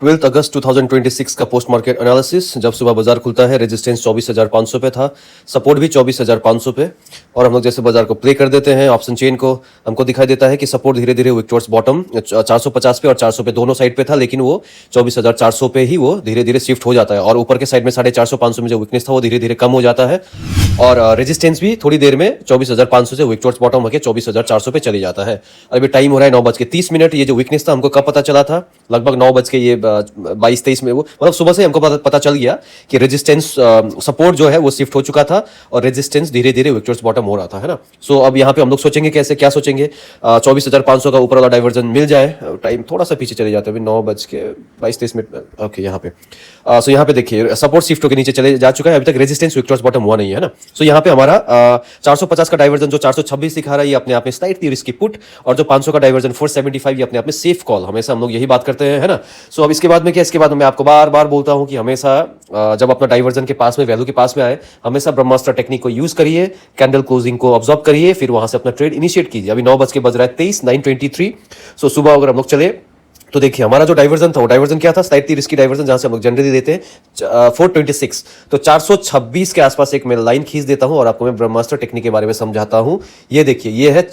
12 अगस्त 2026 का post market analysis. जब सुबह बाजार खुलता है रेजिस्टेंस 24,500 पे था, सपोर्ट भी 24,500 पे, और हम लोग जैसे बाजार को प्ले कर देते हैं ऑप्शन चेन को, हमको दिखाई देता है कि सपोर्ट धीरे धीरे विक टुवर्ड्स बॉटम 450 पे और 400 पे दोनों साइड पे था, लेकिन वो 24,400 पे ही वो धीरे धीरे शिफ्ट हो जाता है और ऊपर के साइड में 450-500 में जो वीकनेस था वो धीरे धीरे कम हो जाता है और रेजिस्टेंस भी थोड़ी देर में 24,500 से विक टुवर्ड्स बॉटम होकर 24,400 पे चले जाता है। अभी टाइम हो रहा है 9:30। ये जो वीकनेस था हमको कब पता चला था? लगभग 9:22-23 में, वो मतलब सुबह से हमको पता चल गया कि रेजिस्टेंस सपोर्ट जो है वो शिफ्ट हो चुका था और रेजिस्टेंस धीरे धीरे विक टुवर्ड्स बॉटम हो रहा था, है ना। सो अब यहाँ पे हम लोग सोचेंगे कैसे, क्या सोचेंगे? 24,500 का ऊपर वाला डाइवर्जन मिल जाए। टाइम थोड़ा सा पीछे चले जाते हैं, अभी 9:22-23। ओके, यहाँ पे सो यहाँ पे देखिए सपोर्ट शिफ्ट होकर नीचे चले जा चुका है, अभी तक रेजिस्टेंस विक टुवर्ड्स बॉटम हुआ नहीं है ना। सो यहाँ पे हमारा 450 का डाइवर्जन जो 426 दिखा रहा है ये अपने आप में स्लाइटली रिस्की पुट, और जो 500 का डाइवर्जन 475 ये अपने आप में सेफ कॉल। हमेशा हम लोग यही बात करते हैं, है ना। सो अब इसके बाद में क्या, इसके बाद में मैं आपको बार बार बोलता हूं कि हमेशा जब अपना डाइवर्जन के पास में, वैल्यू के पास में आए, हमेशा ब्रह्मास्त्र टेक्निक को यूज करिए, कैंडल क्लोजिंग को ऑब्जर्व करिए, फिर वहां से अपना ट्रेड इनिशिएट कीजिए। अभी 9:23 9:23। सो सुबह अगर हम लोग चले तो देखिए हमारा जो डाइवर्जन था वो डाइवर्जन क्या था? स्लाइटली रिस्की डाइवर्जन, जहां से हम लोग जनरली देते हैं 426। तो 426 के आसपास एक मैं लाइन खींच देता हूं और आपको मैं ब्रह्मास्त्र टेक्निक के बारे में समझाता हूं। ये देखिए, ये है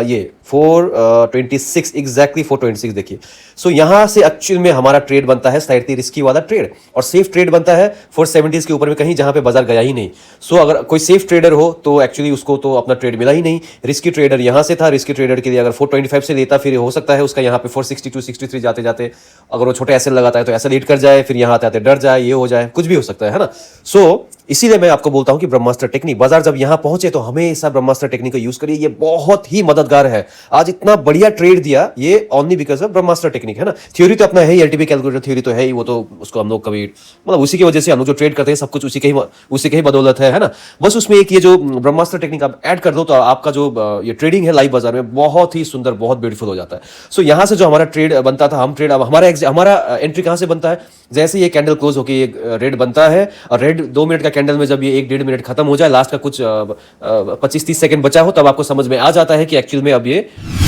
ये 426, एग्जैक्टली 426 देखिए। सो यहां से एक्चुअल में हमारा ट्रेड बनता है स्लाइटली रिस्की वाला ट्रेड, और सेफ ट्रेड बनता है 470 के ऊपर में कहीं, जहां पे बाजार गया ही नहीं। सो अगर कोई सेफ ट्रेडर हो तो एक्चुअली उसको तो अपना ट्रेड मिला ही नहीं। रिस्की ट्रेडर यहां से था, रिस्की ट्रेडर के लिए अगर 425 से लेता, फिर हो सकता है उसका यहाँ पे 462 63 जाते जाते अगर वो छोटे एसएल लगाता है तो एसएल हिट कर जाए, फिर यहाँ आते आते डर जाए, ये हो जाए, कुछ भी हो सकता है ना। सो इसीलिए मैं आपको बोलता हूं कि ब्रह्मास्त्र टेक्निक, बाजार जब यहां पहुंचे तो हमेशा ब्रह्मास्त्र टेक्निक का यूज करिए। ये बहुत ही मददगार है। आज इतना बढ़िया ट्रेड दिया ये only because of Brahmastra technique, है ना। थ्योरी तो अपना है ही, एलटीपी कैलकुलेटर थ्योरी तो है ही, वो तो उसको हम लोग कभी मतलब उसी की वजह से हम लोग जो ट्रेड करते हैं सब कुछ उसी के ही बदौलत है ना। बस उसमें एक ये जो ब्रह्मास्त्र टेक्निक आप ऐड कर दो तो आपका जो ये ट्रेडिंग है लाइव बाजार में बहुत ही सुंदर, बहुत ब्यूटीफुल हो जाता है। सो यहां से जो हमारा ट्रेड बनता था, हम ट्रेड, अब हमारा एंट्री कहां से बनता है? जैसे ये कैंडल क्लोज होकर ये रेड बनता है, और रेड 2 मिनट का कैंडल में जब ये 1-1.5 मिनट खत्म हो जाए, लास्ट का कुछ 25-30 सेकंड बचा हो, तब आपको समझ में आ जाता है कि एक्चुअल में अब ये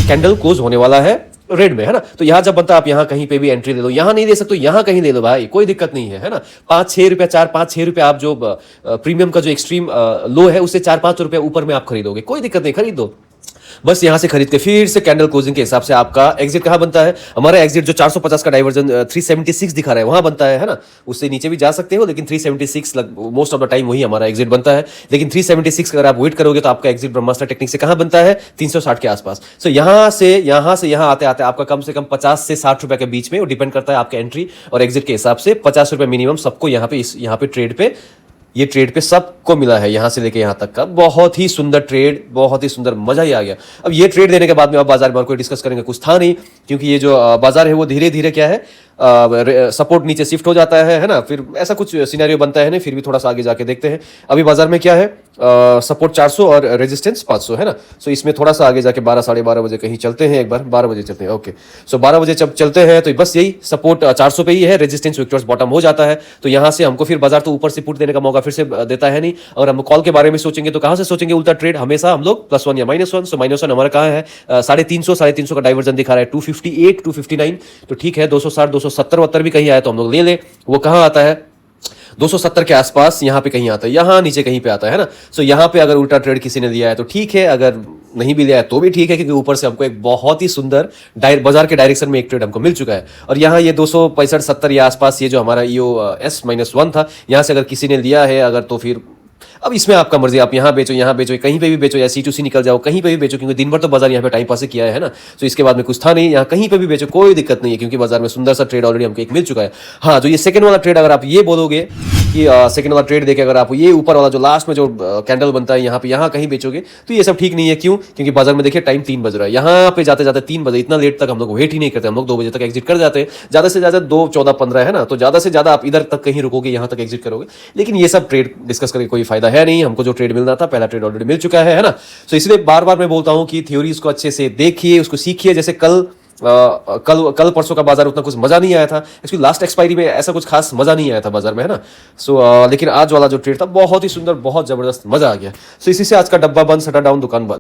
कैंडल क्लोज होने वाला है रेड में, है ना। तो यहां जब बनता है आप यहां कहीं पे भी एंट्री ले लो, यहां नहीं ले सकते यहां कहीं ले लो भाई, कोई दिक्कत नहीं है ना। 5-6 रुपया, 4-5-6 रुपया आप जो प्रीमियम का जो एक्सट्रीम लो है उससे 4-5 रुपया ऊपर में आप खरीदोगे, कोई दिक्कत नहीं, खरीद दो। बस यहां से खरीद के फिर से कैंडल क्लोजिंग के हिसाब से आपका एग्जिट कहां बनता है? हमारा एग्जिट जो 450 का डाइवर्जन 376 दिखा रहा है वहां बनता है ना। उससे नीचे भी जा सकते हो, लेकिन 376 मोस्ट ऑफ द टाइम वही हमारा एग्जिट बनता है। लेकिन 376 अगर आप वेट करोगे तो आपका एग्जिट ब्रह्मास्त्र टेक्निक से कहां बनता है? 360 के आसपास। सो यहां से यहां आते आते आपका कम से कम 50 से 60 रुपए के बीच में, वो डिपेंड करता है आपके एंट्री और एग्जिट के हिसाब से, 50 रुपए मिनिमम सबको यहाँ पे ट्रेड पे, ये ट्रेड पे सबको मिला है, यहां से लेके यहां तक का। बहुत ही सुंदर ट्रेड, बहुत ही सुंदर, मजा ही आ गया। अब ये ट्रेड देने के बाद में अब बाजार में और कोई डिस्कस करेंगे कुछ था नहीं, क्योंकि ये जो बाजार है वो धीरे धीरे क्या है, सपोर्ट नीचे शिफ्ट हो जाता है ना। फिर ऐसा कुछ सिनेरियो बनता है ना, फिर भी थोड़ा सा आगे जाके देखते हैं। अभी बाजार में क्या है, सपोर्ट 400 और रेजिस्टेंस 500, है ना। सो इसमें थोड़ा सा आगे जाके 12 साढ़े 12 बजे कहीं चलते हैं, एक बार 12 बजे चलते हैं। ओके, सो 12 बजे जब चलते हैं तो बस यही सपोर्ट 400 पे ही है, रेजिस्टेंस विक टुवर्ड्स बॉटम हो जाता है। तो यहां से हमको फिर बाजार तो ऊपर से पुट देने का मौका फिर से देता है नहीं। और हम कॉल के बारे में सोचेंगे तो कहां से सोचेंगे उल्टा ट्रेड? हमेशा हम लोग +1 या -1। सो -1 हमारा कहां है? 350 का डाइवर्जन दिखा रहा है 258 259। तो ठीक है, 260 270 भी कहीं आया तो हम लोग ले ले। वो कहां आता है? 270 के आसपास, यहाँ पे कहीं आता है, यहाँ नीचे कहीं पे आता है ना। सो यहाँ पे अगर उल्टा ट्रेड किसी ने दिया है तो ठीक है, अगर नहीं भी लिया है तो भी ठीक है, क्योंकि ऊपर से हमको एक बहुत ही सुंदर बाजार के डायरेक्शन में एक ट्रेड हमको मिल चुका है। और यहाँ ये 265-70 या आसपास ये जो हमारा EOS-1 था, यहाँ से अगर किसी ने लिया है अगर, तो फिर अब इसमें आपका मर्जी, आप यहाँ बेचो, कहीं पे भी बेचो, या C2C निकल जाओ, कहीं पे भी बेचो, क्योंकि दिन भर तो बाजार यहाँ पे टाइम पास किया है ना। तो इसके बाद में कुछ था नहीं, यहाँ कहीं पे भी बेचो, कोई दिक्कत नहीं है, क्योंकि बाजार में सुंदर सा ट्रेड ऑलरेडी हमको एक मिल चुका है। हाँ, जो ये सेकंड वाला ट्रेड, अगर आप ये बोलोगे कि सेकंड वाला ट्रेड देके अगर आप ये ऊपर वाला जो लास्ट में जो कैंडल बनता है यहाँ कहीं बेचोगे तो ये सब ठीक नहीं है। क्यों? क्योंकि बाजार में देखिए टाइम 3 बज रहा है, यहाँ पे जाते जाते 3 बजे, इतना लेट तक हम लोग वेट ही नहीं करते, हम लोग 2 बजे तक एग्जिट कर जाते हैं, ज्यादा से ज्यादा 2:14-15, है ना। तो ज्यादा से ज्यादा आप इधर तक कहीं रुकोगे, यहाँ तक एग्जिट करोगे। लेकिन ये सब ट्रेड डिस्कस करके कोई फायदा है नहीं, हमको जो ट्रेड मिलना था, पहला ट्रेड ऑलरेडी मिल चुका है ना। तो इसलिए बार बार मैं बोलता हूं कि थ्योरीज को अच्छे से देखिए, उसको सीखिए। जैसे कल परसों का बाजार उतना कुछ मजा नहीं आया था, एक्चुअली लास्ट एक्सपायरी में ऐसा कुछ खास मजा नहीं आया था बाजार में, है ना। लेकिन आज वाला जो ट्रेड था बहुत ही सुंदर, बहुत जबरदस्त, मजा आ गया। इसी से आज का डब्बा बंद, शटर डाउन, दुकान बंद।